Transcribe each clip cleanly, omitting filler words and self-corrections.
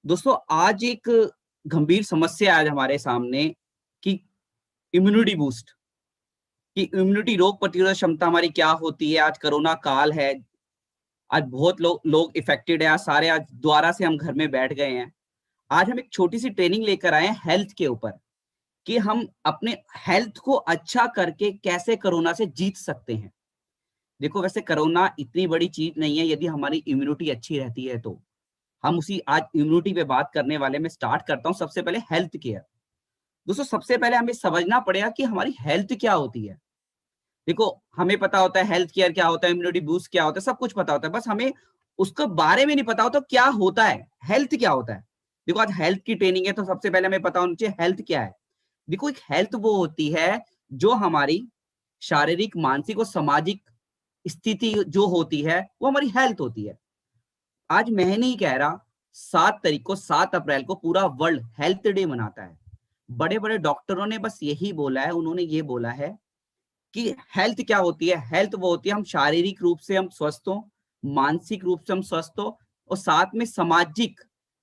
दोस्तों आज एक गंभीर समस्या आज हमारे सामने कि इम्यूनिटी बूस्ट कि इम्यूनिटी रोग प्रतिरोधक क्षमता हमारी क्या होती है। आज कोरोना काल है। आज बहुत लोग इफेक्टेड है। आज सारे आज दोबारा से हम घर में बैठ गए हैं। आज हम एक छोटी सी ट्रेनिंग लेकर आए हैं हेल्थ के ऊपर कि हम अपने हेल्थ को अच्छा करके कैसे कोरोना से जीत सकते हैं। देखो वैसे कोरोना इतनी बड़ी चीज नहीं है यदि हमारी इम्यूनिटी अच्छी रहती है तो। हम उसी आज इम्यूनिटी पे बात करने वाले मैं स्टार्ट करता हूँ। सबसे पहले हेल्थ केयर। दोस्तों सबसे पहले हमें समझना पड़ेगा कि हमारी हेल्थ क्या होती है। देखो हमें पता होता है हेल्थ केयर क्या होता है, इम्यूनिटी बूस्ट क्या होता है, सब कुछ पता होता है। बस हमें उसके बारे में नहीं पता होता क्या होता है, हेल्थ क्या होता है। देखो आज हेल्थ की ट्रेनिंग है तो सबसे पहले हमें पता होना चाहिए हेल्थ क्या है। देखो एक हेल्थ वो होती है जो हमारी शारीरिक, मानसिक और सामाजिक स्थिति जो होती है वो हमारी हेल्थ होती है। आज मैं नहीं कह रहा, 7 अप्रैल को पूरा वर्ल्ड हेल्थ डे मनाता है। बड़े बड़े डॉक्टरों ने बस यही बोला है, उन्होंने ये बोला है कि हेल्थ क्या होती है। हेल्थ वो होती है हम शारीरिक रूप से हम स्वस्थ हो, मानसिक रूप से हम स्वस्थ हो और साथ में सामाजिक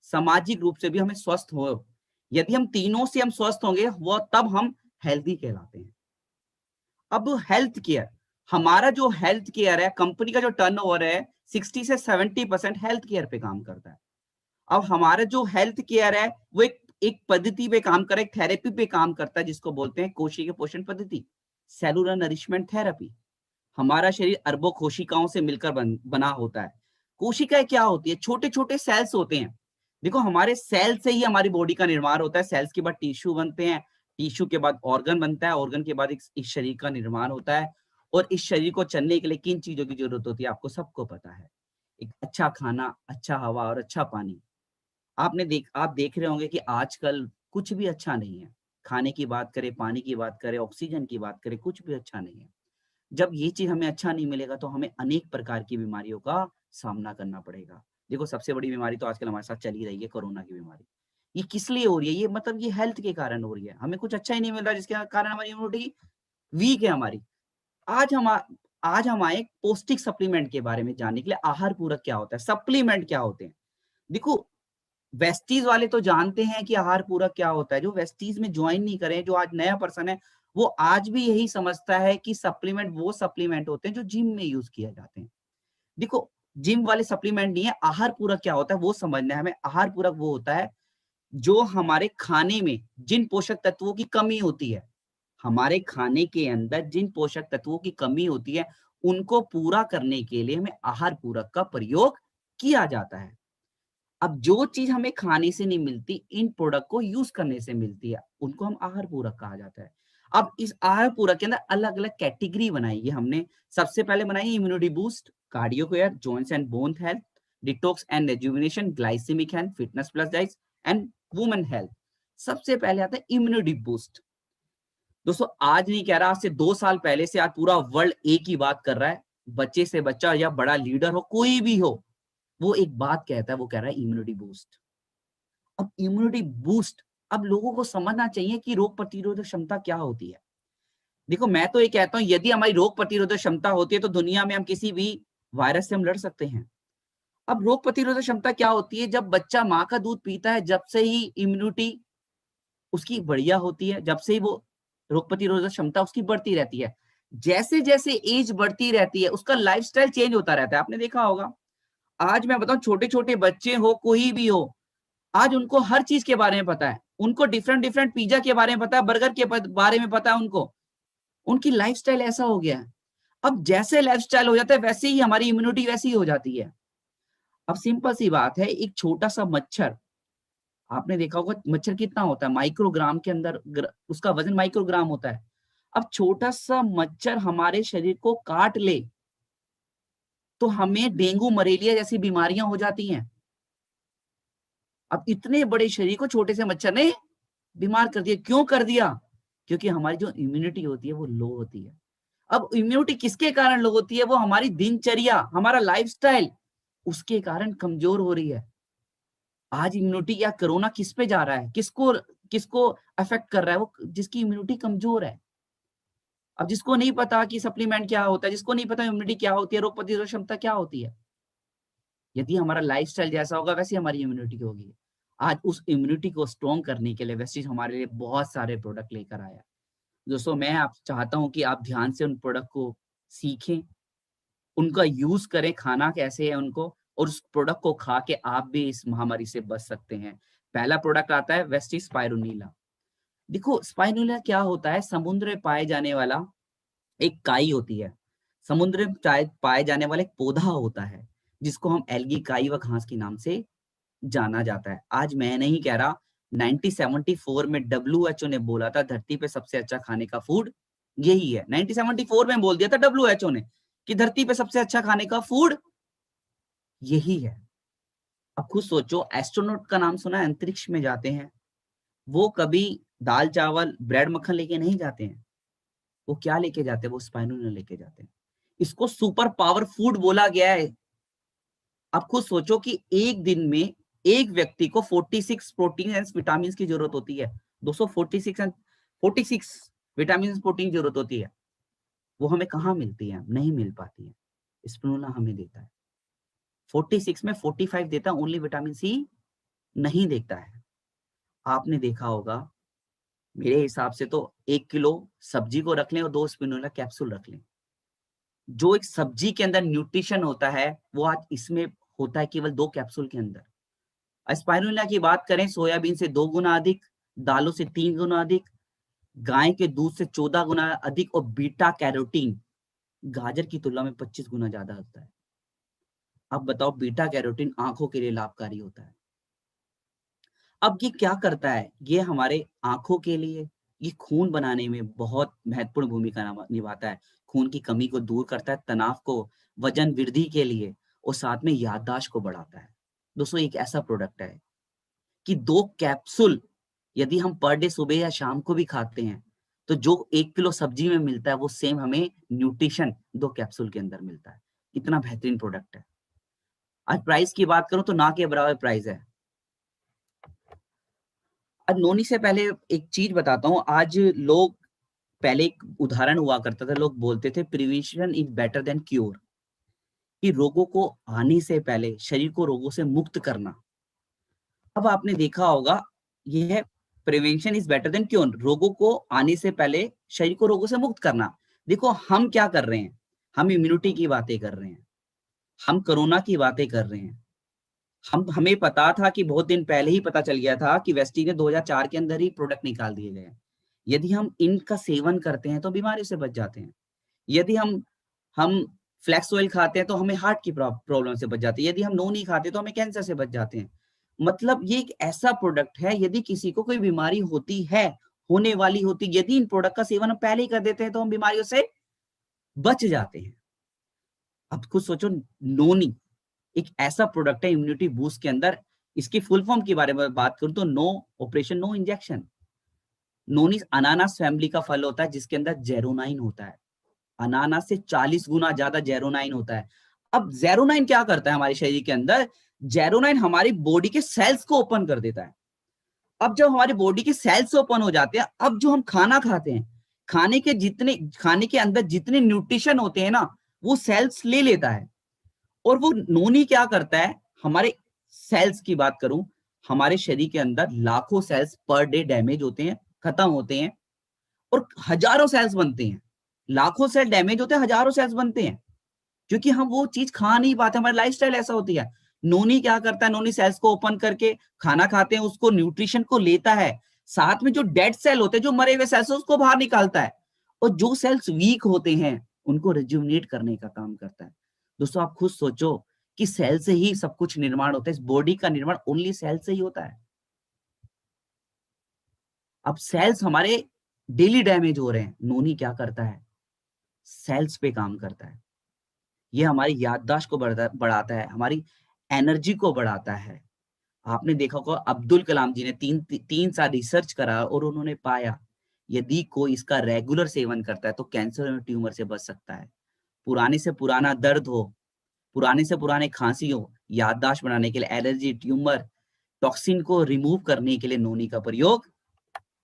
सामाजिक रूप से भी हमें स्वस्थ हो। यदि हम तीनों से हम स्वस्थ होंगे वो तब हम हेल्दी कहलाते हैं। अब हेल्थ केयर, हमारा जो हेल्थ केयर है, कंपनी का जो टर्नओवर है 60 से 70% हेल्थ केयर पे काम करता है। अब हमारा जो हेल्थ केयर है वो एक पद्धति पे काम कर, एक थेरेपी पे काम करता है जिसको बोलते हैं कोशिकीय पोषण पद्धति, सेलुलर नरिशमेंट थेरेपी। हमारा शरीर अरबों कोशिकाओं से मिलकर बना होता है। कोशिकाएं क्या होती है? छोटे छोटे सेल्स होते हैं। देखो हमारे सेल से ही हमारी बॉडी का निर्माण होता है। सेल्स के बाद टिश्यू बनते हैं, टिश्यू के बाद ऑर्गन बनता है, ऑर्गन के बाद इस शरीर का निर्माण होता है। और इस शरीर को चलने के लिए किन चीजों की जरूरत होती है आपको सबको पता है। एक अच्छा खाना, अच्छा हवा और अच्छा पानी। आप देख रहे होंगे कि आजकल कुछ भी अच्छा नहीं है। खाने की बात करें, पानी की बात करें, ऑक्सीजन की बात करें, कुछ भी अच्छा नहीं है। जब ये चीज़ हमें अच्छा नहीं मिलेगा तो हमें अनेक प्रकार की बीमारियों का सामना करना पड़ेगा। देखो सबसे बड़ी बीमारी तो आजकल हमारे साथ चल ही रही है, कोरोना की बीमारी। ये किस लिए हो रही है? ये मतलब ये हेल्थ के कारण हो रही है। हमें कुछ अच्छा ही नहीं मिल रहा जिसके कारण हमारी इम्यूनिटी वीक है हमारी। आज हम आ आज हम आए पौष्टिक सप्लीमेंट के बारे में जानने के लिए। आहार पूरक क्या होता है? सप्लीमेंट क्या होते हैं? देखो वेस्टीज वाले तो जानते हैं कि आहार पूरक क्या होता है। जो वेस्टीज में ज्वाइन नहीं करे, जो आज नया पर्सन है, वो आज भी यही समझता है कि सप्लीमेंट वो सप्लीमेंट होते हैं जो जिम में यूज किए जाते हैं। देखो जिम वाले सप्लीमेंट नहीं है। आहार पूरक क्या होता है वो समझना है हमें। आहार पूरक वो होता है जो हमारे खाने में जिन पोषक तत्वों की कमी होती है, हमारे खाने के अंदर जिन पोषक तत्वों की कमी होती है, उनको पूरा करने के लिए हमें आहार पूरक का प्रयोग किया जाता है। अब जो चीज हमें खाने से नहीं मिलती, इन प्रोडक्ट को यूज करने से मिलती है, उनको हम आहार पूरक कहा जाता है। अब इस आहार पूरक के अंदर अलग अलग कैटेगरी बनाई है हमने। सबसे पहले बनाई immunity boost, cardio care, joints and bone health, detox and rejuvenation, glycemic health, fitness plus diet and women health. सबसे पहले आता है इम्यूनिटी बूस्ट। दोस्तों आज नहीं कह रहा, आज से 2 साल पहले से आज पूरा वर्ल्ड एक ही बात कर रहा है। बच्चे से बच्चा या बड़ा लीडर हो, कोई भी हो, वो एक बात कहता है, वो कह रहा है इम्यूनिटी बूस्ट। अब इम्यूनिटी बूस्ट, अब लोगों को समझना चाहिए कि रोग प्रतिरोधक क्षमता क्या होती है। देखो मैं तो ये कहता हूं यदि हमारी रोग प्रतिरोधक क्षमता होती है तो दुनिया में हम किसी भी वायरस से हम लड़ सकते हैं। अब रोग प्रतिरोधक क्षमता क्या होती है? जब बच्चा माँ का दूध पीता है, जब से ही इम्यूनिटी उसकी बढ़िया होती है, जब से ही वो रोग प्रतिरोधक क्षमता उसकी बढ़ती रहती है। जैसे जैसे एज बढ़ती रहती है उसका लाइफस्टाइल चेंज होता रहता है। आपने देखा होगा, आज मैं बताऊं छोटे छोटे बच्चे हो, कोई भी हो, आज उनको हर चीज के बारे में पता है। उनको डिफरेंट डिफरेंट पिज्जा के बारे में पता है, बर्गर के बारे में पता है उनको। उनकी लाइफस्टाइल ऐसा हो गया है। अब जैसे लाइफस्टाइल हो जाता है वैसे ही हमारी इम्यूनिटी वैसी ही हो जाती है। अब सिंपल सी बात है, एक छोटा सा मच्छर, आपने देखा होगा मच्छर कितना होता है माइक्रोग्राम के अंदर, उसका वजन माइक्रोग्राम होता है। अब छोटा सा मच्छर हमारे शरीर को काट ले तो हमें डेंगू मलेरिया जैसी बीमारियां हो जाती हैं। अब इतने बड़े शरीर को छोटे से मच्छर ने बीमार कर दिया। क्यों कर दिया? क्योंकि हमारी जो इम्यूनिटी होती है वो लो होती है। अब इम्यूनिटी किसके कारण लो होती है? वो हमारी दिनचर्या, हमारा लाइफस्टाइल, उसके कारण कमजोर हो रही है। आज इम्यूनिटी या कोरोना किस पे जा रहा है, किसको किसको अफेक्ट कर रहा है? वो जिसकी इम्यूनिटी कमजोर है। अब जिसको नहीं पता कि सप्लीमेंट क्या होता है, जिसको नहीं पता इम्यूनिटी क्या होती है, रोग प्रतिरोधक क्षमता क्या होती है, यदि हमारा लाइफस्टाइल जैसा होगा वैसे हमारी इम्यूनिटी होगी। आज उस इम्यूनिटी को स्ट्रॉन्ग करने के लिए वेस्टीज हमारे लिए बहुत सारे प्रोडक्ट लेकर आया। दोस्तों मैं आप चाहता हूँ कि आप ध्यान से उन प्रोडक्ट को सीखें, उनका यूज़ करें, खाना कैसे है उनको, और उस प्रोडक्ट को खा के आप भी इस महामारी से बच सकते हैं। पहला प्रोडक्ट आता है वेस्टीज स्पाइरुलिना। देखो स्पाइरुलिना क्या होता है, समुद्र में पाए जाने वाला एक काई होती है। समुद्र में पाए जाने वाला एक पौधा होता है, जिसको हम एल्गी काई व घास के नाम से जाना जाता है। आज मैं नहीं कह रहा, 1974 में डब्ल्यूएचओ ने बोला था धरती पे सबसे अच्छा खाने का फूड यही है। 1974 में बोल दिया था डब्ल्यूएचओ ने कि धरती पे सबसे अच्छा खाने का फूड यही है। अब खुद सोचो, एस्ट्रोनॉट का नाम सुना है, अंतरिक्ष में जाते हैं, वो कभी दाल चावल ब्रेड मक्खन लेके नहीं जाते हैं, वो क्या लेके जाते हैं, वो स्पाइरुलिना लेके जाते हैं। इसको सुपर पावर फूड बोला गया है। आप खुद सोचो कि एक दिन में एक व्यक्ति को 46 प्रोटीन एंड विटामिन की जरूरत होती है। 46 विटामिन प्रोटीन की जरूरत होती है, वो हमें कहाँ मिलती है, नहीं मिल पाती है। स्पिरुलिना हमें देता है। 46 में 45 देता है, ओनली विटामिन सी नहीं देता है। आपने देखा होगा, मेरे हिसाब से तो 1 किलो सब्जी को रख लें और 2 स्पिरुलिना कैप्सूल रख लें। जो एक सब्जी के अंदर न्यूट्रिशन होता है, वो आज इसमें होता है केवल 2 कैप्सूल के अंदर। स्पाइरुलिना की बात करें, सोयाबीन से 2 गुना अधिक, दालों से 3 गुना अधिक, गाय के दूध से 14 गुना अधिक, और बीटा कैरोटीन गाजर की तुलना में 25 गुना ज्यादा होता है। अब बताओ, बीटा कैरोटीन आंखों के लिए लाभकारी होता है। अब ये क्या करता है, ये हमारे आंखों के लिए, ये खून बनाने में बहुत महत्वपूर्ण भूमिका निभाता है। खून की कमी को दूर करता है, तनाव को, वजन वृद्धि के लिए, और साथ में याददाश्त को बढ़ाता है। दोस्तों एक ऐसा प्रोडक्ट है कि 2 कैप्सूल यदि हम पर डे सुबह या शाम को भी खाते हैं, तो जो 1 किलो सब्जी में मिलता है, वो सेम हमें न्यूट्रिशन 2 कैप्सूल के अंदर मिलता है। इतना बेहतरीन प्रोडक्ट है। आज प्राइस की बात करूं तो ना के बराबर प्राइस है। अब नोनी से पहले एक चीज बताता हूँ। आज लोग, पहले एक उदाहरण हुआ करता था, लोग बोलते थे prevention is better than cure, कि रोगों को आने से पहले शरीर को रोगों से मुक्त करना। अब आपने देखा होगा, यह prevention is better than cure, रोगों को आने से पहले शरीर को रोगों से मुक्त करना। देखो हम क्या कर रहे हैं, हम इम्यूनिटी की बातें कर रहे हैं, हम कोरोना की बातें कर रहे हैं। हमें पता था कि बहुत दिन पहले ही पता चल गया था कि वेस्टी ने 2004 के अंदर ही प्रोडक्ट निकाल दिए गए हैं। यदि हम इनका सेवन करते हैं तो बीमारी से बच जाते हैं। यदि हम फ्लैक्स ऑयल खाते हैं तो हमें हार्ट की प्रॉब्लम से बच जाती है। यदि हम नोनी खाते हैं तो हमें कैंसर से बच जाते हैं। मतलब ये एक ऐसा प्रोडक्ट है, यदि किसी को कोई बीमारी होती है, होने वाली होती, यदि इन प्रोडक्ट का सेवन हम पहले ही कर देते हैं तो हम बीमारियों से बच जाते हैं। अब खुद सोचो, नोनी एक ऐसा प्रोडक्ट है इम्यूनिटी बूस्ट के अंदर। इसकी फुल फॉर्म के बारे में बात करूं तो नो ऑपरेशन नो इंजेक्शन। नोनी अनानास फैमिली का फल होता है, जिसके अंदर जेरोनाइन होता है। अनानास से 40 गुना ज्यादा जेरोनाइन होता है। अब जेरोनाइन क्या करता है हमारे शरीर के अंदर, जेरोनाइन हमारी बॉडी के सेल्स को ओपन कर देता है। अब जब हमारी बॉडी के सेल्स ओपन हो जाते हैं, अब जो हम खाना खाते हैं, खाने के अंदर जितने न्यूट्रिशन होते हैं ना, वो सेल्स ले लेता है। और वो नोनी क्या करता है, हमारे सेल्स की बात करूं, हमारे शरीर के अंदर लाखों सेल्स पर डे डैमेज होते हैं, खत्म होते हैं, और हजारों सेल्स बनते हैं। लाखों सेल डैमेज होते हैं, हजारों सेल्स बनते हैं, क्योंकि हम वो चीज खा नहीं पाते, हमारी लाइफस्टाइल ऐसा होती है। नोनी क्या करता है, नोनी सेल्स को ओपन करके खाना खाते हैं, उसको न्यूट्रिशन को लेता है, साथ में जो डेड सेल होते हैं, जो मरे हुए सेल्स, उसको बाहर निकालता है, और जो सेल्स वीक होते हैं उनको रिज्यूमिनेट करने का काम करता है। दोस्तों आप खुद सोचो कि सेल से ही सब कुछ निर्माण होता है, इस बॉडी का निर्माण ओनली सेल से ही होता है। अब सेल्स हमारे डेली डैमेज हो रहे हैं, नोनी क्या करता है, सेल्स पे काम करता है। ये हमारी याददाश्त को बढ़ाता है, हमारी एनर्जी को बढ़ाता है। आपने देखा होगा, अब्दुल कलाम जी ने 3 साल रिसर्च करा और उन्होंने पाया, यदि कोई इसका रेगुलर सेवन करता है तो कैंसर और ट्यूमर से बच सकता है। पुराने से पुराना दर्द हो, पुराने से पुराने खांसी हो, याददाश्त बढ़ाने के लिए, एलर्जी, ट्यूमर, टॉक्सिन को रिमूव करने के लिए नोनी का प्रयोग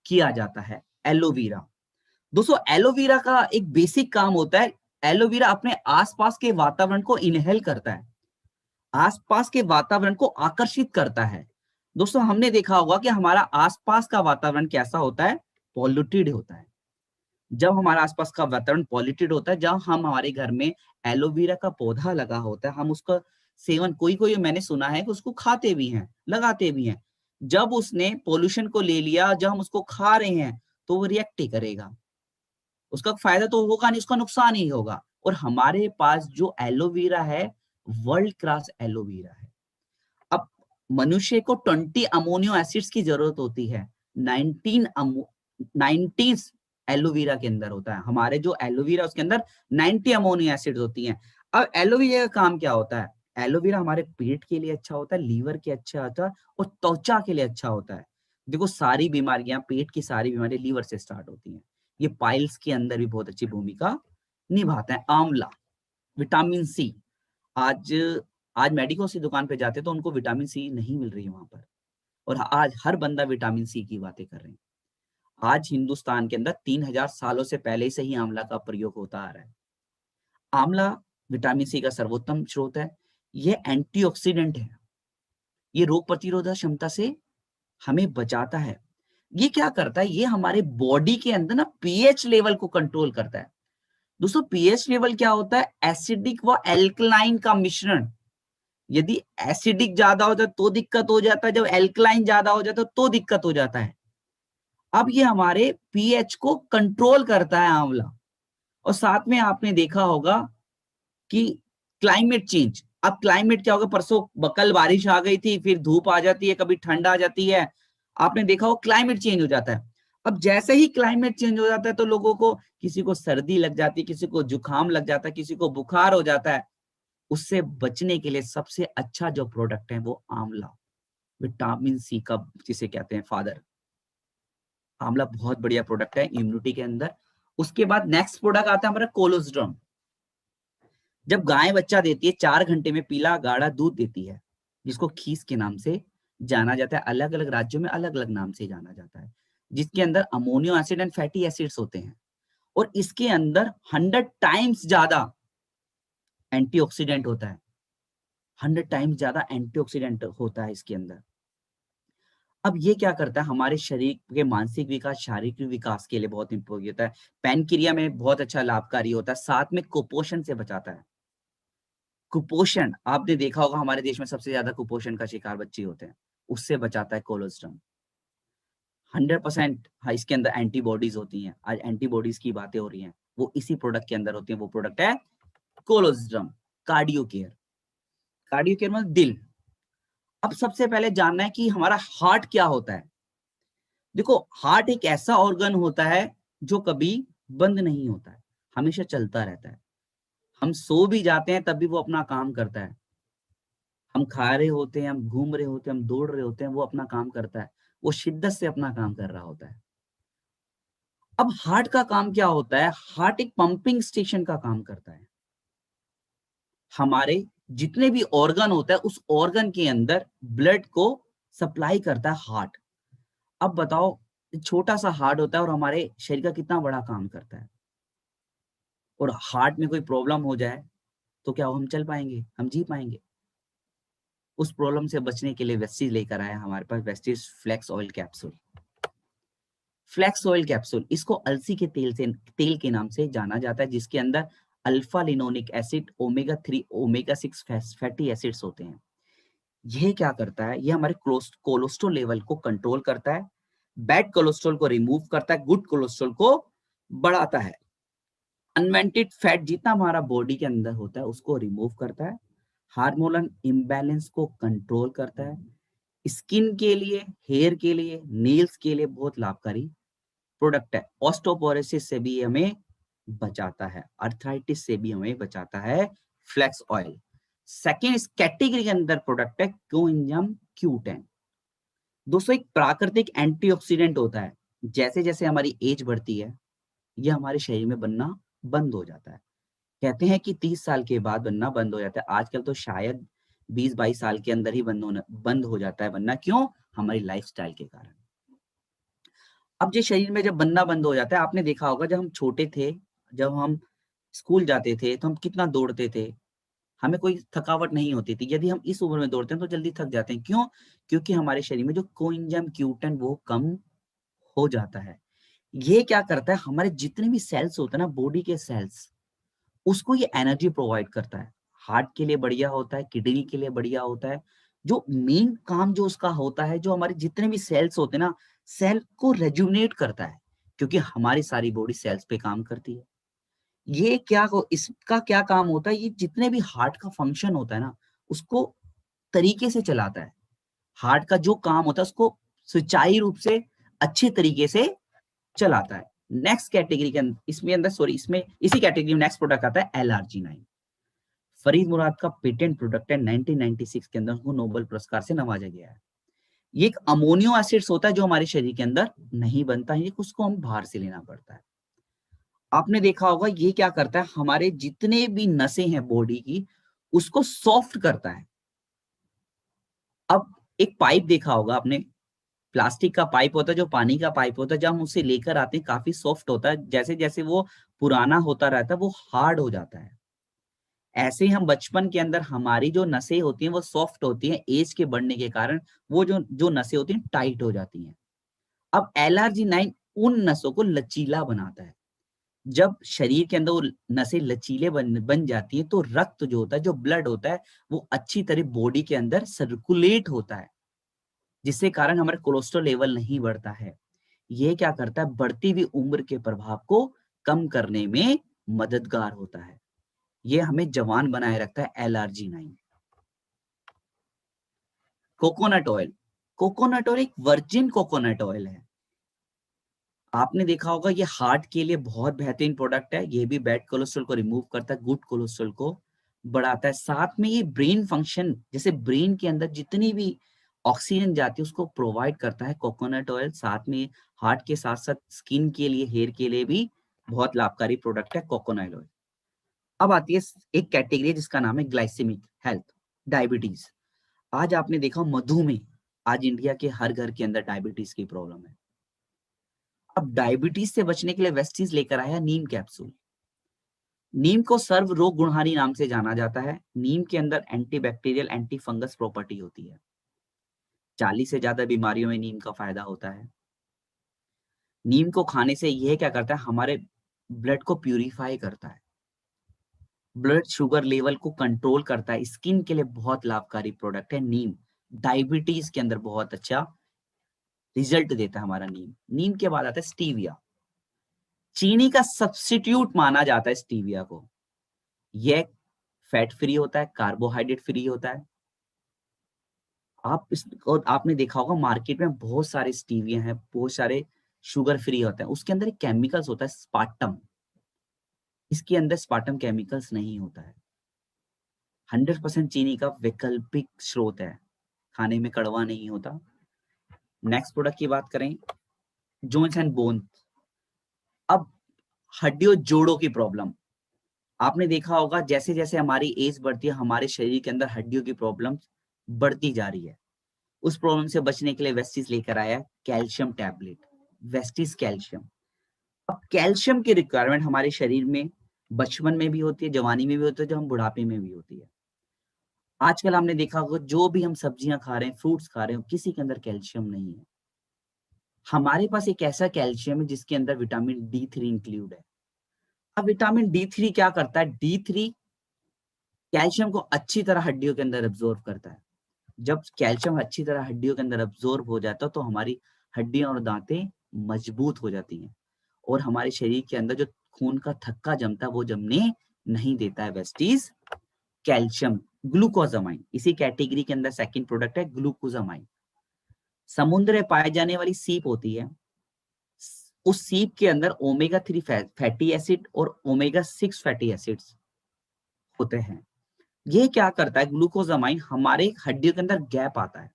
किया जाता है। एलोवेरा, दोस्तों एलोवेरा का एक बेसिक काम होता है, एलोवेरा अपने आसपास के वातावरण को इनहेल करता है, आसपास के वातावरण को आकर्षित करता है। दोस्तों हमने देखा होगा कि हमारा आसपास का वातावरण कैसा होता है, पॉल्यूटेड होता है। जब हमारा आसपास का वातावरण पॉल्यूटेड होता है, जब हम हमारे घर में एलोवेरा का पौधा लगा होता है, हम उसका सेवन कोई मैंने सुना है कि उसको खाते भी हैं, लगाते भी हैं। जब उसने पॉल्यूशन को ले लिया, जब हम उसको खा रहे हैं, तो वो रिएक्ट ही करेगा। उसका फायदा तो होगा नहीं, उसका नुकसान ही होगा। और हमारे पास जो एलोवेरा है, वर्ल्ड क्लास एलोवेरा है। अब मनुष्य को 20 अमोनियो एसिड्स की जरूरत होती है, 19 एलोवेरा के अंदर होता है। हमारे जो एलोवेरा उसके अंदर 90 अमोनियो एसिड्स होती हैं। अब एलोवेरा का काम क्या होता है? एलोवेरा हमारे पेट के लिए अच्छा होता है, लीवर के अच्छा होता है और त्वचा के लिए अच्छा होता है। देखो सारी बीमारियां, पेट की सारी बीमारियां लीवर से स्टार्ट होती हैं। ये पाइल्स के अंदर भी बहुत अच्छी भूमिका निभाता है। आंवला, विटामिन सी। आज आज मेडिकों की दुकान पे जाते हैं तो उनको विटामिन सी नहीं मिल रही है वहां पर, और आज हर बंदा विटामिन सी की बातें कर रहे हैं। आज हिंदुस्तान के अंदर 3000 सालों से पहले से ही आंवला का प्रयोग होता आ रहा है। आंवला विटामिन सी का सर्वोत्तम स्रोत है। यह एंटीऑक्सीडेंट है। ये रोग प्रतिरोधक क्षमता से हमें बचाता है। ये क्या करता है? ये हमारे बॉडी के अंदर ना पीएच लेवल को कंट्रोल करता है। दोस्तों पीएच लेवल क्या होता है? एसिडिक व एल्कलाइन का मिश्रण। यदि एसिडिक ज्यादा हो जाए तो दिक्कत हो जाता है, जब एल्कलाइन ज्यादा हो जाता है तो दिक्कत हो जाता है। अब ये हमारे पीएच को कंट्रोल करता है आंवला। और साथ में आपने देखा होगा कि क्लाइमेट चेंज, अब क्लाइमेट क्या होगा? परसों कल बारिश आ गई थी, फिर धूप आ जाती है, कभी ठंड आ जाती है। आपने देखा हो क्लाइमेट चेंज हो जाता है। अब जैसे ही क्लाइमेट चेंज हो जाता है तो लोगों को, किसी को सर्दी लग जाती है, किसी को जुकाम लग जाता है, किसी को बुखार हो जाता है। उससे बचने के लिए सबसे अच्छा जो प्रोडक्ट है वो आंवला, विटामिन सी का जिसे कहते हैं फादर। आंवला बहुत बढ़िया प्रोडक्ट है इम्यूनिटी के अंदर। उसके बाद नेक्स्ट प्रोडक्ट आता है हमारा कोलोस्ट्रम। जब गाय बच्चा देती है 4 घंटे में पीला गाढ़ा दूध देती है, जिसको खीस के नाम से जाना जाता है। अलग अलग राज्यों में अलग अलग नाम से जाना जाता है। जिसके अंदर अमोनियो एसिड एंड फैटी एसिड्स होते हैं। और इसके अंदर 100 टाइम्स ज्यादा एंटीऑक्सीडेंट होता है। 100 टाइम्स ज्यादा एंटीऑक्सीडेंट होता है इसके अंदर। अब ये क्या करता है? हमारे शरीर के मानसिक विकास, शारीरिक विकास के लिए बहुत उपयोगी होता है। पैनक्रिया में बहुत अच्छा लाभकारी होता है। साथ में कुपोषण से बचाता है। कुपोषण आपने देखा होगा, हमारे देश में सबसे ज्यादा कुपोषण का शिकार बच्चे होते हैं। उससे बचाता है कोलोस्ट्रम। 100% हाँ, इसके अंदर एंटीबॉडीज होती हैं। आज एंटीबॉडीज की बातें हो रही हैं, वो इसी प्रोडक्ट के अंदर होती है। वो प्रोडक्ट है colostrum. Cardio care, cardio care मतलब दिल। अब सबसे पहले जानना है कि हमारा हार्ट क्या होता है। देखो हार्ट एक ऐसा ऑर्गन होता है जो कभी बंद नहीं होता है, हमेशा चलता रहता है। हम सो भी जाते हैं तब भी वो अपना काम करता है। हम खा रहे होते हैं, हम घूम रहे होते हैं, हम दौड़ रहे होते हैं, वो अपना काम करता है। वो शिद्दत से अपना काम कर रहा होता है। अब हार्ट का काम क्या होता है? हार्ट एक पंपिंग स्टेशन का काम करता है। हमारे जितने भी ऑर्गन होता है उस ऑर्गन के अंदर ब्लड को सप्लाई करता है हार्ट। अब बताओ, छोटा सा हार्ट होता है और हमारे शरीर का कितना बड़ा काम करता है। और हार्ट में कोई प्रॉब्लम हो जाए तो क्या हम चल पाएंगे, हम जी पाएंगे? उस प्रॉब्लम से बचने के लिए वेस्टीज लेकर आया हमारे पास, Vestige flax oil capsule. Flax oil capsule, इसको अलसी के तेल के नाम से जाना जाता है, जिसके अंदर alpha linolenic acid, omega 3 omega 6 fatty acids होते हैं। यह क्या करता है? यह हमारे कोलेस्ट्रॉल लेवल को कंट्रोल करता है, बैड कोलेस्ट्रॉल को रिमूव करता है, गुड कोलेस्ट्रॉल को बढ़ाता है। अनवांटेड फैट जितना हमारा बॉडी के अंदर होता है उसको रिमूव करता है। हार्मोनल इम्बैलेंस को कंट्रोल करता है। स्किन के लिए, हेयर के लिए, नेल्स के लिए बहुत लाभकारी प्रोडक्ट है। ऑस्टोपोरोसिस से भी हमें बचाता है, अर्थराइटिस से भी हमें बचाता है फ्लेक्स ऑयल। सेकेंड इस कैटेगरी के अंदर प्रोडक्ट है कोएंजाइम Q10। दोस्तों एक प्राकृतिक एंटीऑक्सीडेंट होता है। जैसे जैसे हमारी एज बढ़ती है यह हमारे शरीर में बनना बंद हो जाता है। कहते हैं कि 30 साल के बाद बनना बंद हो जाता है। आजकल तो शायद 20-22 साल के अंदर ही बंद हो जाता है बनना। क्यों? हमारी लाइफस्टाइल के कारण। अब ये शरीर में जब बनना बंद हो जाता है, आपने देखा होगा जब हम छोटे थे, जब हम स्कूल जाते थे तो हम कितना दौड़ते थे, हमें कोई थकावट नहीं होती थी। यदि हम इस उम्र में दौड़ते हैं तो जल्दी थक जाते हैं। क्यों? क्योंकि हमारे शरीर में जो कोएंजाइम Q10 वो कम हो जाता है। ये क्या करता है, हमारे जितने भी सेल्स होते हैं ना, बॉडी के सेल्स, उसको ये एनर्जी प्रोवाइड करता है। हार्ट के लिए बढ़िया होता है, किडनी के लिए बढ़िया होता है। जो मेन काम जो उसका होता है, जो हमारे जितने भी सेल्स होते हैं ना, सेल को रेजुविनेट करता है, क्योंकि हमारी सारी बॉडी सेल्स पे काम करती है। ये क्या हो, इसका क्या काम होता है, ये जितने भी हार्ट का फंक्शन होता है ना, उसको तरीके से चलाता है। हार्ट का जो काम होता है उसको सुचारू रूप से अच्छे तरीके से चलाता है। नेक्स्ट कैटेगरी के इसमें अंदर सॉरी इसमें इसी कैटेगरी में नेक्स्ट प्रोडक्ट आता है LRG9। फरीद मुराद का पेटेंट प्रोडक्ट है। 1996 के अंदर उसको नोबेल पुरस्कार से नवाजा गया है। ये एक अमोनियो एसिड्स होता है जो हमारे शरीर के अंदर नहीं बनता है, उसको हम बाहर से लेना पड़ता है। आपने देखा होगा ये क्या करता है, हमारे जितने भी नसें हैं बॉडी की, उसको सॉफ्ट करता है। अब एक पाइप देखा होगा आपने, प्लास्टिक का पाइप होता है, जो पानी का पाइप होता है, जब हम उसे लेकर आते हैं काफी सॉफ्ट होता है, जैसे जैसे वो पुराना होता रहता है वो हार्ड हो जाता है। ऐसे ही हम बचपन के अंदर हमारी जो नसें होती हैं वो सॉफ्ट होती हैं, एज के बढ़ने के कारण वो जो जो नसें होती हैं टाइट हो जाती हैं। अब LRG9 उन नसों को लचीला बनाता है। जब शरीर के अंदर वो नसें लचीले बन जाती हैं, तो रक्त जो होता है, जो ब्लड होता है, वो अच्छी तरह बॉडी के अंदर सर्कुलेट होता है, जिससे कारण हमारे कोलेस्ट्रॉल लेवल नहीं बढ़ता है। ये क्या करता है, बढ़ती हुई उम्र के प्रभाव को कम करने में मददगार होता है। ये हमें जवान बनाए रखता है LRG9। Coconut oil, coconut oil एक वर्जिन कोकोनट ऑयल है। आपने देखा होगा ये हार्ट के लिए बहुत बेहतरीन प्रोडक्ट है। ये भी बैड कोलेस्ट्रॉल को रिमूव करता है, गुड कोलेस्ट्रॉल को बढ़ाता है। साथ में ये ब्रेन फंक्शन, जैसे ब्रेन के अंदर जितनी भी ऑक्सीजन जाती है उसको प्रोवाइड करता है कोकोनट ऑयल। साथ में हार्ट के साथ साथ स्किन के लिए, हेयर के लिए भी बहुत लाभकारी प्रोडक्ट है कोकोनट ऑयल। अब आती है एक कैटेगरी जिसका नाम है ग्लाइसेमिक हेल्थ, डायबिटीज। आज आपने देखा मधुमेह, आज इंडिया के हर घर के अंदर डायबिटीज की प्रॉब्लम है। अब डायबिटीज से बचने के लिए वेस्टीज लेकर आया नीम कैप्सूल। नीम को सर्व रोग गुणहारी नाम से जाना जाता है। नीम के अंदर एंटीबैक्टीरियल, एंटी फंगस प्रॉपर्टी होती है। 40 से ज्यादा बीमारियों में नीम का फायदा होता है। नीम को खाने से यह क्या करता है, हमारे ब्लड को प्यूरिफाई करता है, ब्लड शुगर लेवल को कंट्रोल करता है। स्किन के लिए बहुत लाभकारी प्रोडक्ट है नीम। डायबिटीज के अंदर बहुत अच्छा रिजल्ट देता है हमारा नीम। नीम के बाद आता है स्टीविया। चीनी का सब्स्टिट्यूट माना जाता है स्टीविया को। यह फैट फ्री होता है, कार्बोहाइड्रेट फ्री होता है। और आपने देखा होगा मार्केट में बहुत सारे स्टीविया हैं, बहुत सारे शुगर फ्री होते हैं। उसके अंदर एक केमिकल्स होता है स्पार्टम, इसके अंदर स्पार्टम केमिकल्स नहीं होता है। 100% चीनी का वैकल्पिक स्रोत है, खाने में कड़वा नहीं होता। नेक्स्ट प्रोडक्ट की बात करें, जॉइंट्स एंड बोन। अब हड्डियों जोड़ों की प्रॉब्लम, आपने देखा होगा जैसे जैसे हमारी एज बढ़ती है, हमारे शरीर के अंदर हड्डियों की प्रॉब्लम बढ़ती जा रही है। उस प्रॉब्लम से बचने के लिए वेस्टिस लेकर आया कैल्शियम टैबलेट, वेस्टिस कैल्शियम। अब कैल्शियम की रिक्वायरमेंट हमारे शरीर में बचपन में भी होती है, जवानी में भी होती है, जो हम बुढ़ापे में भी होती है। आजकल हमने देखा होगा जो भी हम सब्जियां खा रहे हैं, फ्रूट्स खा रहे हैं, किसी के अंदर कैल्शियम नहीं है। हमारे पास एक ऐसा कैल्शियम है जिसके अंदर विटामिन D3 इंक्लूड है। अब विटामिन D3 क्या करता है, D3 कैल्शियम को अच्छी तरह हड्डियों के अंदर एब्जॉर्ब करता है। जब कैल्शियम अच्छी तरह हड्डियों के अंदर एब्जॉर्ब हो जाता है तो हमारी हड्डियां और दांतें मजबूत हो जाती हैं, और हमारे शरीर के अंदर जो खून का थक्का जमता है वो जमने नहीं देता है वेस्टीज कैल्शियम। ग्लूकोजामाइन इसी कैटेगरी के अंदर सेकंड प्रोडक्ट है ग्लूकोजामाइन। समुद्र में पाए जाने वाली सीप होती है, उस सीप के अंदर ओमेगा 3 फैटी एसिड और ओमेगा 6 फैटी एसिड्स होते हैं। ये क्या करता है, ग्लूकोजामाइन हमारे हड्डियों के अंदर गैप आता है,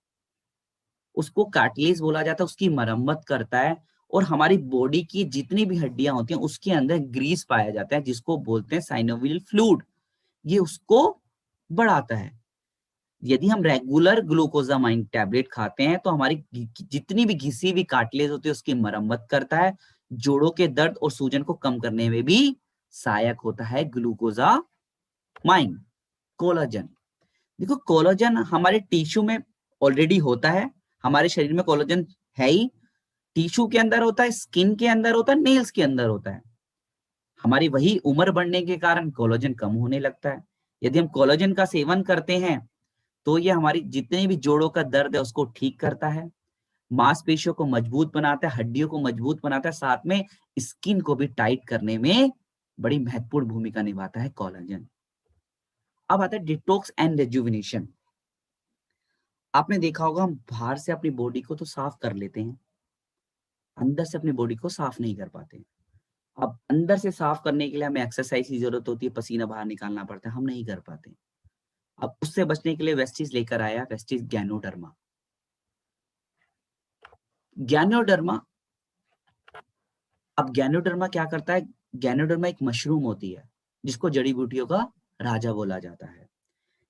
उसको कार्टिलेज बोला जाता है, उसकी मरम्मत करता है, और हमारी बॉडी की जितनी भी हड्डियां होती हैं उसके अंदर ग्रीस पाया जाता है जिसको बोलते हैं साइनोवियल फ्लूइड, ये उसको बढ़ाता है। यदि हम रेगुलर ग्लूकोजामाइन टैबलेट खाते हैं तो हमारी जितनी भी घिसी हुई कार्टिलेज होती है उसकी मरम्मत करता है, जोड़ों के दर्द और सूजन को कम करने में भी सहायक होता है ग्लूकोजामाइन। कोलाजन, देखो कोलाजन हमारे टिश्यू में ऑलरेडी होता है, हमारे शरीर में कोलाजन है ही, टिश्यू के अंदर होता है, स्किन के अंदर होता है, नेल्स के अंदर होता है। हमारी वही उम्र बढ़ने के कारण कोलाजन कम होने लगता है। यदि हम कोलाजन का सेवन करते हैं तो ये हमारी जितने भी जोड़ों का दर्द है उसको ठीक करता है, मांसपेशियों को मजबूत बनाता है, हड्डियों को मजबूत बनाता है, साथ में स्किन को भी टाइट करने में बड़ी महत्वपूर्ण भूमिका निभाता है कोलाजन। अब आता है डिटॉक्स एंड रेजुविनेशन। आपने देखा होगा हम बाहर से अपनी बॉडी को तो साफ कर लेते हैं, अंदर से अपनी बॉडी को साफ नहीं कर पाते। अब अंदर से साफ करने के लिए हमें एक्सरसाइज की जरूरत होती है, पसीना बाहर निकालना पड़ता है, हम नहीं कर पाते। अब उससे बचने के लिए वेस्टीज लेकर आया वेस्टीज गैनोडर्मा। गैनोडर्मा, अब गैनोडर्मा क्या करता है? गैनोडर्मा एक मशरूम होती है जिसको जड़ी बूटियों का राजा बोला जाता है।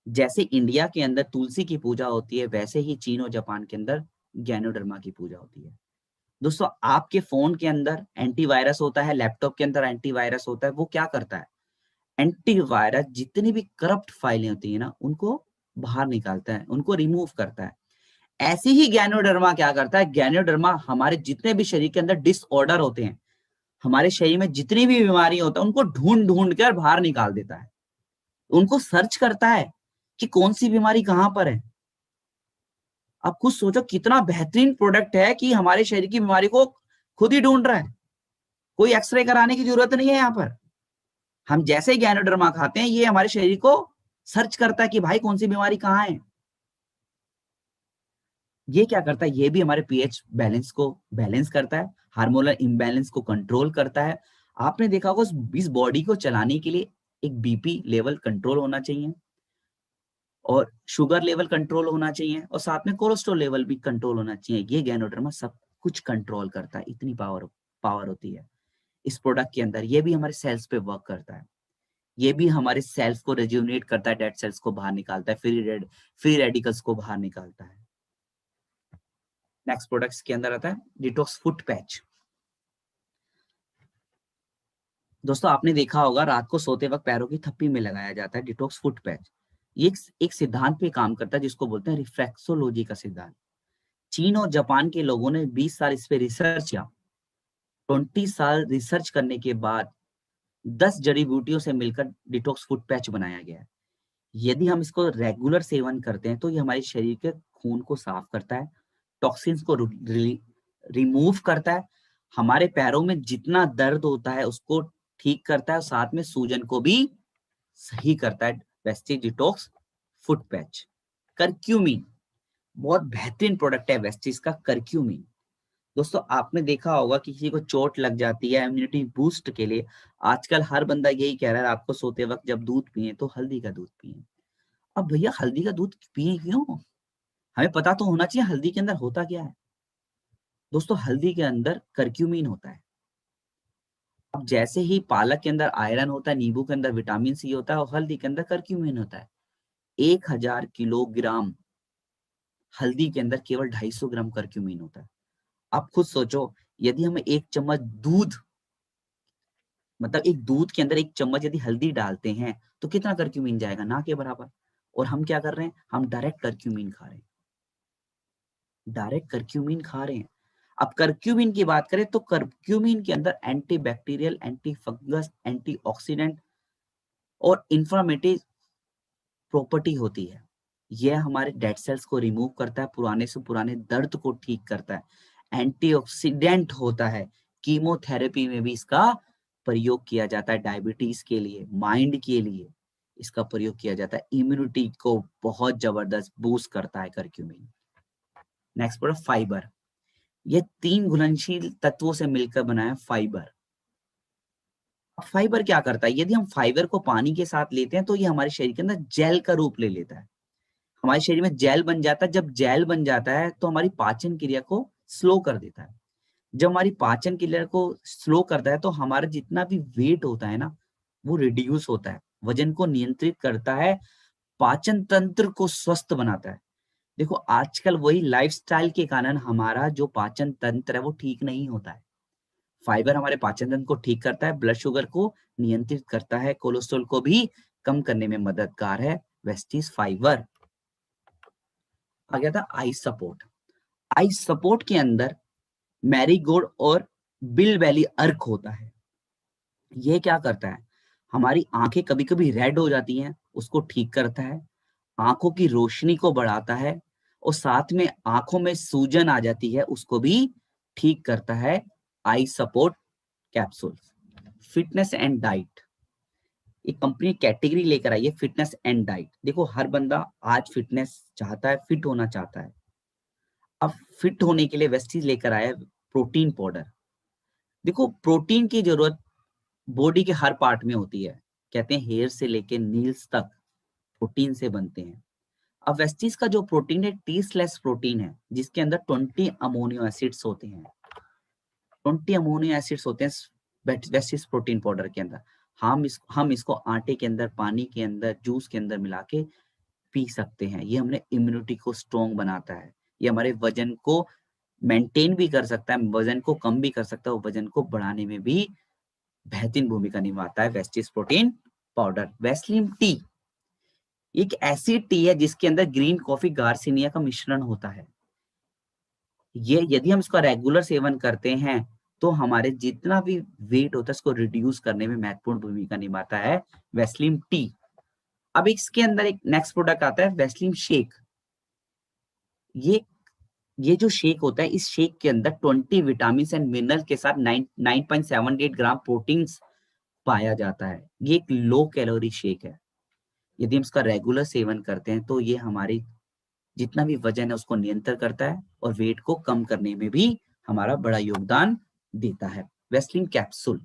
जैसे इंडिया के अंदर तुलसी की पूजा होती है, वैसे ही चीन और जापान के अंदर गैनोडर्मा की पूजा होती है। दोस्तों, आपके फोन के अंदर एंटीवायरस होता है, लैपटॉप के अंदर एंटीवायरस होता है, वो क्या करता है? एंटीवायरस जितनी भी करप्ट फाइलें होती है ना, उनको बाहर निकालता है, उनको रिमूव करता है। ऐसे ही गैनोडर्मा क्या करता है? गैनोडर्मा हमारे जितने भी शरीर के अंदर डिसऑर्डर होते हैं, हमारे शरीर में जितनी भी बीमारी होता है, उनको ढूंढ ढूंढ कर बाहर निकाल देता है। उनको सर्च करता है कि कौन सी बीमारी कहां पर है। आप खुद सोचो कितना बेहतरीन प्रोडक्ट है कि हमारे शरीर की बीमारी को खुद ही ढूंढ रहा है, कोई एक्सरे कराने की जरूरत नहीं है। यहाँ पर हम जैसे ही गैनोडर्मा खाते हैं, ये हमारे शरीर को सर्च करता है कि भाई कौन सी बीमारी कहाँ है। ये क्या करता है? ये भी हमारे पीएच बैलेंस को बैलेंस करता है, हार्मोनल इम्बैलेंस को कंट्रोल करता है। आपने देखा होगा इस बॉडी को चलाने के लिए एक बीपी लेवल कंट्रोल होना चाहिए और शुगर लेवल कंट्रोल होना चाहिए और साथ में कोलेस्ट्रॉल लेवल भी कंट्रोल होना चाहिए। ये गैनोडर्मा सब कुछ कंट्रोल करता है, इतनी पावर पावर होती है इस प्रोडक्ट के अंदर। ये भी हमारे सेल्स पे वर्क करता है, ये भी हमारे सेल्स को रेजुविनेट करता है, डेड सेल्स को बाहर निकालता है, फ्री रेडिकल्स को बाहर निकालता है। नेक्स्ट प्रोडक्ट्स के अंदर आता है डिटॉक्स फुट पैच। दोस्तों, आपने देखा होगा रात को सोते वक्त पैरों की थप्पी में लगाया जाता है डिटॉक्स फुट पैच। ये एक सिद्धांत पे काम करता है जिसको बोलते हैं रिफ्लेक्सोलॉजी का सिद्धांत। चीन और जापान के लोगों ने 20 साल इस पे रिसर्च किया। 20 साल रिसर्च करने के बाद 10 जड़ी बूटियों से मिलकर डिटॉक्स फुट पैच बनाया गया है। यदि हम इसको रेगुलर सेवन करते हैं तो ये हमारे शरीर के खून को साफ करता है, टॉक्सिन्स को रिमूव करता है, हमारे पैरों में जितना दर्द होता है उसको ठीक करता है और साथ में सूजन को भी सही करता है। Vestige detox foot patch. Curcumin, बहुत बेहतरीन प्रोडक्ट है वेस्टीज का करक्यूमिन। दोस्तों, आपने देखा होगा कि किसी को चोट लग जाती है, इम्यूनिटी बूस्ट के लिए आजकल हर बंदा यही कह रहा है आपको सोते वक्त जब दूध पिए तो हल्दी का दूध पिए। अब भैया हल्दी का दूध पिए क्यों? हमें पता तो होना चाहिए हल्दी के अंदर होता क्या है। दोस्तों, हल्दी के अंदर करक्यूमिन होता है। अब जैसे ही पालक के अंदर आयरन होता है, नींबू के अंदर विटामिन सी होता है और हल्दी के अंदर करक्यूमिन होता है। 1000 किलोग्राम हल्दी के अंदर केवल 250 ग्राम करक्यूमिन होता है। आप खुद सोचो, यदि हम एक चम्मच दूध, मतलब एक दूध के अंदर एक चम्मच यदि हल्दी डालते हैं तो कितना करक्यूमिन जाएगा? ना के बराबर। और हम क्या कर रहे हैं? हम डायरेक्ट करक्यूमिन खा रहे हैं, डायरेक्ट करक्यूमिन खा रहे हैं। अब करक्यूमिन की बात करें तो करक्यूमिन के अंदर anti bacterial, anti fungus, antioxidant और इंफ्लामेटरी प्रॉपर्टी होती है। यह हमारे डेड सेल्स को रिमूव करता है, पुराने से पुराने दर्द को ठीक करता है, एंटीऑक्सीडेंट होता है। कीमोथेरेपी में भी इसका प्रयोग किया जाता है, डायबिटीज के लिए, माइंड के लिए इसका प्रयोग किया जाता है। इम्यूनिटी को बहुत जबरदस्त बूस्ट करता है करक्यूमिन। Next product fibre. ये 3 घुलनशील तत्वों से मिलकर बना है फाइबर। फाइबर क्या करता है? यदि हम फाइबर को पानी के साथ लेते हैं तो ये हमारे शरीर के अंदर जेल का रूप ले लेता है, हमारे शरीर में जेल बन जाता है। जब जेल बन जाता है तो हमारी पाचन क्रिया को स्लो कर देता है। जब हमारी पाचन क्रिया को स्लो करता है तो हमारा जितना भी वेट होता है ना, वो रिड्यूस होता है, वजन को नियंत्रित करता है, पाचन तंत्र को स्वस्थ बनाता है। देखो, आजकल वही लाइफस्टाइल के कारण हमारा जो पाचन तंत्र है वो ठीक नहीं होता है। फाइबर हमारे पाचन तंत्र को ठीक करता है, ब्लड शुगर को नियंत्रित करता है, कोलेस्ट्रॉल को भी कम करने में मददगार है। Vestige fibre. आ गया था आई सपोर्ट। आई सपोर्ट के अंदर मैरीगोल्ड और बिल वैली अर्क होता है। ये क्या करता है, हमारी आंखें कभी कभी रेड हो जाती हैं, उसको ठीक करता है, आंखों की रोशनी को बढ़ाता है, और साथ में आंखों में सूजन आ जाती है उसको भी ठीक करता है I support capsule. Fitness and diet, एक कंपनी कैटेगरी लेकर आई है फिटनेस एंड डाइट। देखो हर बंदा आज फिटनेस चाहता है, फिट होना चाहता है। अब फिट होने के लिए वेस्टीज लेकर आया है प्रोटीन पाउडर। देखो प्रोटीन की जरूरत बॉडी के हर पार्ट में होती है, कहते हैं हेयर से लेके नील्स तक प्रोटीन से बनते हैं। अब वेस्टीज का जो प्रोटीन है टेस्टलेस प्रोटीन है, जिसके अंदर 20 अमोनियो एसिड्स होते हैं। 20 अमोनियो एसिड्स होते हैं वेस्टीज प्रोटीन पाउडर के अंदर। हम इसको आटे के अंदर, पानी के अंदर, जूस के अंदर मिला के पी सकते हैं। ये हमने इम्यूनिटी को स्ट्रॉन्ग बनाता है, ये हमारे वजन को मेंटेन भी कर सकता है, वजन को कम भी कर सकता है, और वजन को बढ़ाने में भी बेहतरीन भूमिका निभाता है Vestige protein powder. Vaseline T एक ऐसी टी है जिसके अंदर ग्रीन कॉफी गार्सिनिया का मिश्रण होता है। ये यदि हम इसका रेगुलर सेवन करते हैं तो हमारे जितना भी वेट होता है उसको रिड्यूस करने में महत्वपूर्ण भूमिका निभाता है वेस्लिन टी। अब इसके अंदर एक नेक्स्ट प्रोडक्ट आता है वेस्लिन शेक। ये जो शेक होता है, इस शेक के अंदर 20 विटामिन एंड मिनरल के साथ 9.78 ग्राम प्रोटीन पाया जाता है। ये एक लो कैलोरी शेक है। यदि हम इसका रेगुलर सेवन करते हैं तो ये हमारी जितना भी वजन है उसको नियंत्रण करता है और वेट को कम करने में भी हमारा बड़ा योगदान देता है। Vaseline capsule.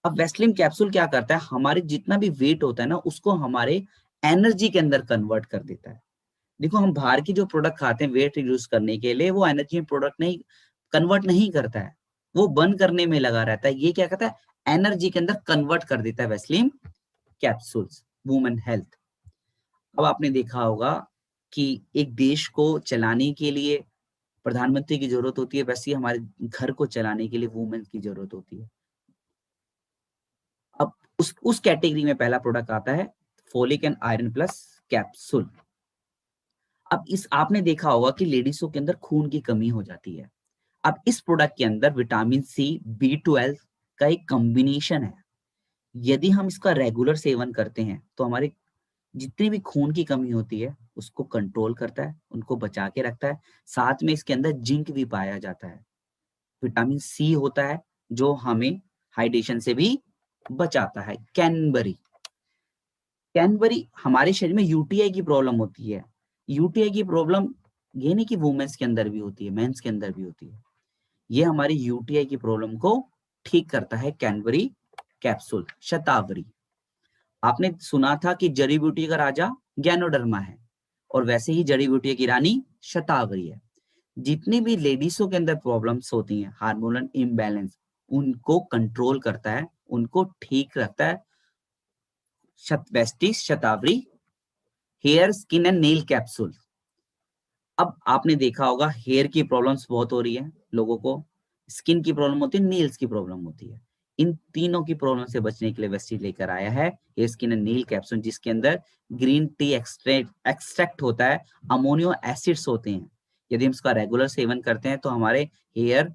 अब वेस्लिन कैप्सूल क्या करता है, हमारे जितना भी वेट होता है ना उसको हमारे एनर्जी के अंदर कन्वर्ट कर देता है। देखो हम बाहर की जो प्रोडक्ट खाते हैं वेट रिड्यूस करने के लिए, वो एनर्जी में प्रोडक्ट नहीं कन्वर्ट नहीं करता है, वो बर्न करने में लगा रहता है। ये क्या करता है, एनर्जी के अंदर कन्वर्ट कर देता है वेस्लिन कैप्सूल्स। Women health. अब आपने देखा होगा कि एक देश को चलाने के लिए प्रधानमंत्री की जरूरत होती है, वैसे ही हमारे घर को चलाने के लिए वुमेन की जरूरत होती है। अब उस कैटेगरी में पहला प्रोडक्ट आता है folic and iron plus capsule. अब इस आपने देखा होगा कि लेडीजों के अंदर खून की कमी हो जाती है। अब इस प्रोडक्ट के अंदर विटामिन सी, B12 का एक कॉम्बिनेशन है। यदि हम इसका रेगुलर सेवन करते हैं तो हमारे जितनी भी खून की कमी होती है उसको कंट्रोल करता है, उनको बचा के रखता है। साथ में इसके अंदर जिंक भी पाया जाता है, विटामिन सी होता है जो हमें हाइड्रेशन से भी बचाता है। कैनबरी। कैनबरी हमारे शरीर में यूटीआई की प्रॉब्लम होती है। यूटीआई की प्रॉब्लम ये नहीं कि वुमेन्स के अंदर भी होती है, मेंस के अंदर भी होती है। ये हमारी यूटीआई की प्रॉब्लम को ठीक करता है कैनबरी कैप्सूल। शतावरी। आपने सुना था कि जड़ी बूटी का राजा गैनोडर्मा है, और वैसे ही जड़ी बूटी की रानी शतावरी है। जितनी भी लेडीजों के अंदर प्रॉब्लम्स होती हैं, हार्मोनल इम्बैलेंस, उनको कंट्रोल करता है, उनको ठीक रखता है Vestige Shatavari hair, skin and nail capsule. अब आपने देखा होगा हेयर की प्रॉब्लम्स बहुत हो रही है लोगों को, स्किन की प्रॉब्लम होती है, नेल्स की प्रॉब्लम होती है। इन तीनों की प्रॉब्लम से बचने के लिए वेस्टीज लेकर आया है hair, skin and nail capsule, जिसके अंदर ग्रीन टी एक्सट्रैक्ट होता है, अमोनियो एसिड्स होते हैं। यदि हम इसका रेगुलर सेवन करते हैं तो हमारे हेयर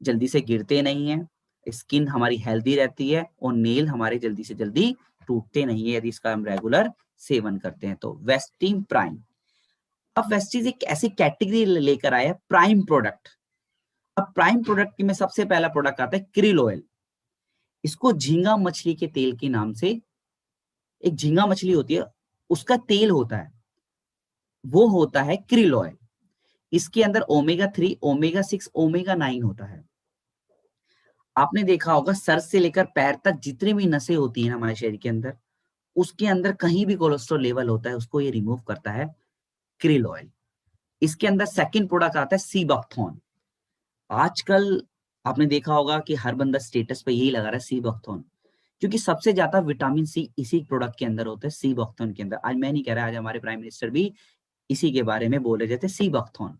जल्दी से गिरते नहीं है, स्किन हमारी हेल्दी रहती है, और नेल हमारे जल्दी से जल्दी टूटते नहीं है यदि इसका हम रेगुलर सेवन करते हैं तो। Vestige prime. अब वेस्टीज एक ऐसी कैटेगरी लेकर आया प्राइम प्रोडक्ट। अब प्राइम प्रोडक्ट में सबसे पहला प्रोडक्ट आता है क्रिल ऑयल। इसको झींगा मछली के तेल के नाम से, एक झींगा मछली होती है उसका तेल होता है, वो होता है क्रिल ऑयल। इसके अंदर ओमेगा 3, ओमेगा 6, ओमेगा 9 होता है। आपने देखा होगा सर से लेकर पैर तक जितनी भी नसें होती हैं हमारे शरीर के अंदर, उसके अंदर कहीं भी कोलेस्ट्रॉल लेवल होता है उसको ये रिमूव करता है क्रिल ऑयल। इसके अंदर सेकंड प्रोडक्ट आता है सीबकथॉर्न। आजकल आपने देखा होगा कि हर बंदा स्टेटस पे यही लगा रहा है सीबकथॉर्न, क्योंकि सबसे ज्यादा विटामिन सी इसी प्रोडक्ट के अंदर होता है, सीबकथॉर्न के अंदर। आज मैं नहीं कह रहा, आज हमारे प्राइम मिनिस्टर भी इसी के बारे में बोले जाते हैं, सीबकथॉर्न।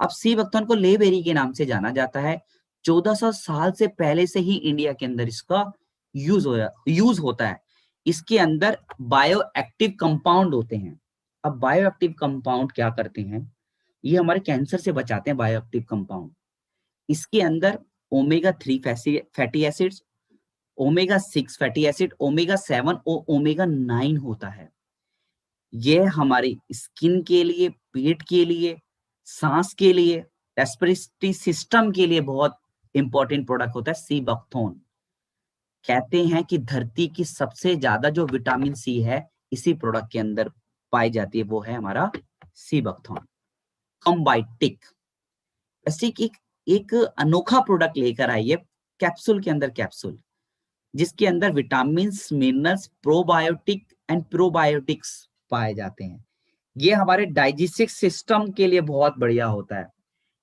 अब सीबकथॉर्न को लेबेरी के नाम से जाना जाता है। 1400 साल से पहले से ही इंडिया के अंदर इसका यूज होता है। इसके अंदर बायो एक्टिव कंपाउंड होते हैं। अब बायो एक्टिव कंपाउंड क्या करते हैं, ये हमारे कैंसर से बचाते हैं बायो एक्टिव कंपाउंड। इसके अंदर omega 3 fatty acids, omega 6 fatty acid, omega 7 और ओमेगा 9 होता है। ये हमारी स्किन के लिए, पेट के लिए, सांस के लिए, रेस्पिरेटरी सिस्टम के लिए बहुत इंपॉर्टेंट प्रोडक्ट होता है सीबकथोन। कहते हैं कि धरती की सबसे ज्यादा जो विटामिन सी है इसी प्रोडक्ट के अंदर पाई जाती है, वो है हमारा सीबकथोन। कॉम्बाइटिक ऐसे कि एक अनोखा प्रोडक्ट लेकर आई है, कैप्सूल के अंदर कैप्सूल, जिसके अंदर vitamin, minerals, probiotic and probiotics पाए जाते हैं। ये हमारे डाइजेस्टिव सिस्टम के लिए बहुत बढ़िया होता है।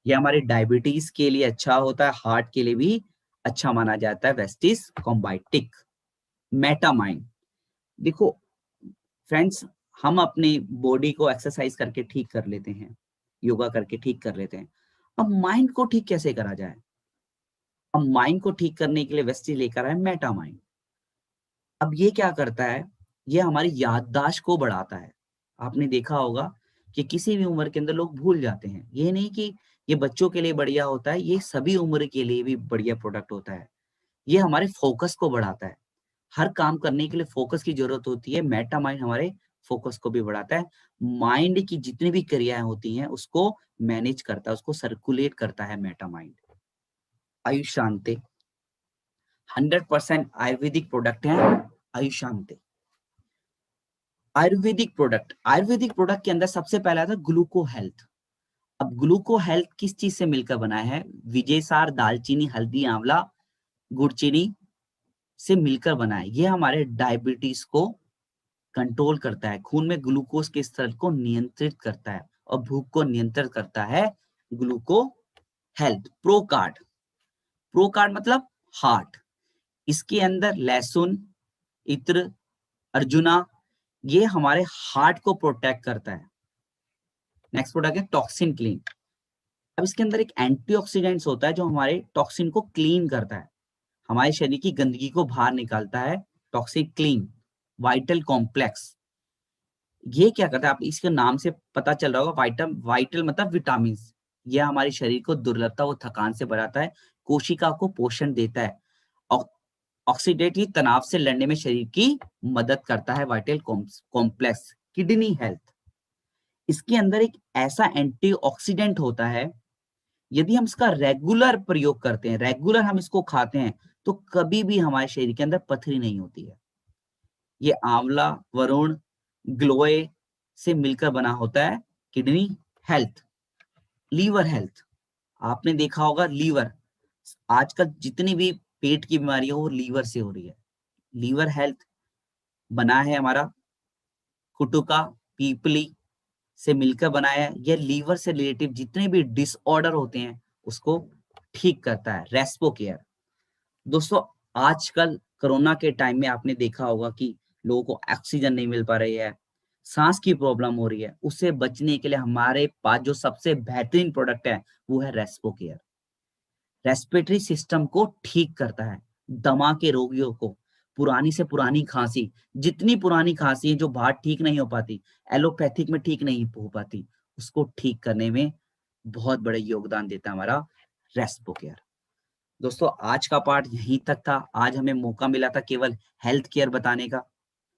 ये हमारे डायबिटीज के लिए अच्छा होता है, हार्ट के लिए भी अच्छा माना जाता है। वेस्टिस कॉम्बाइटिक। मेटामाइन, देखो फ्रेंड्स, हम अपनी बॉडी को एक्सरसाइज करके ठीक कर लेते हैं, योगा करके ठीक कर लेते हैं। अब माइंड को ठीक कैसे करा जाए? अब माइंड को ठीक करने के लिए वेस्टिज लेकर आए मेटामाइन। अब ये क्या करता है, ये हमारी याददाश्त को बढ़ाता है। आपने देखा होगा कि किसी भी उम्र के अंदर लोग भूल जाते हैं। ये नहीं कि ये बच्चों के लिए बढ़िया होता है, ये सभी उम्र के लिए भी बढ़िया प्रोडक्ट होता है। ये हमारे फोकस को बढ़ाता है। हर काम करने के लिए फोकस की जरूरत होती है। मेटामाइंड हमारे फोकस को भी बढ़ाता है। माइंड की जितनी भी क्रियाएं होती हैं उसको मैनेज करता है, उसको सर्कुलेट करता है मेटामाइंड। आयुष शांति 100% आयुर्वेदिक प्रोडक्ट है। आयुष शांति आयुर्वेदिक प्रोडक्ट के अंदर सबसे पहला था ग्लूको हेल्थ। अब ग्लूको हेल्थ किस चीज से मिलकर बना है? विजयसार, दालचीनी, हल्दी, आंवला, गुड़चीनी से मिलकर बना है। ये हमारे डायबिटीज को कंट्रोल करता है, खून में ग्लूकोज के स्तर को नियंत्रित करता है और भूख को नियंत्रित करता है। ग्लूको हेल्थ। प्रो कार्ड मतलब हार्ट। इसके अंदर लहसुन, इत्र, अर्जुना, ये हमारे हार्ट को प्रोटेक्ट करता है। नेक्स्ट प्रोडक्ट है टॉक्सिन क्लीन। अब इसके अंदर एक एंटीऑक्सीडेंट्स होता है जो हमारे टॉक्सिन को क्लीन करता है, हमारे शरीर की गंदगी को बाहर निकालता है। Toxic clean. वाइटल कॉम्प्लेक्स, ये क्या करता है, आप इसके नाम से पता चल रहा होगा, वाइटल मतलब विटामिन। यह हमारे शरीर को दुर्बलता व थकान से बढ़ाता है, कोशिका को पोषण देता है, ऑक्सीडेटिव तनाव से लड़ने में शरीर की मदद करता है। Vital complex. किडनी हेल्थ, इसके अंदर एक ऐसा एंटीऑक्सीडेंट होता है, यदि हम इसका रेगुलर प्रयोग करते हैं, रेगुलर हम इसको खाते हैं, तो कभी भी हमारे शरीर के अंदर पथरी नहीं होती है। ये आंवला, वरुण, ग्लोए से मिलकर बना होता है। Kidney health. लीवर हेल्थ, आपने देखा होगा लीवर, आजकल जितनी भी पेट की बीमारी है वो लीवर से हो रही है। लीवर हेल्थ बना है हमारा कुटुका, पीपली से मिलकर बनाया है। यह लीवर से रिलेटिव जितने भी डिसऑर्डर होते हैं उसको ठीक करता है। रेस्पो केयर, दोस्तों आजकल कोरोना के टाइम में आपने देखा होगा कि लोगों को ऑक्सीजन नहीं मिल पा रही है, सांस की प्रॉब्लम हो रही है। उससे बचने के लिए हमारे पास जो सबसे बेहतरीन प्रोडक्ट है वो है रेस्पो केयर। रेस्पिरेटरी सिस्टम को ठीक करता है। दमा के रोगियों को, पुरानी से पुरानी खांसी, जितनी पुरानी खांसी है जो बाहर ठीक नहीं हो पाती, एलोपैथिक में ठीक नहीं हो पाती, उसको ठीक करने में बहुत बड़ा योगदान देता है हमारा रेस्पो केयर। दोस्तों आज का पार्ट यहीं तक था। आज हमें मौका मिला था केवल हेल्थ केयर बताने का।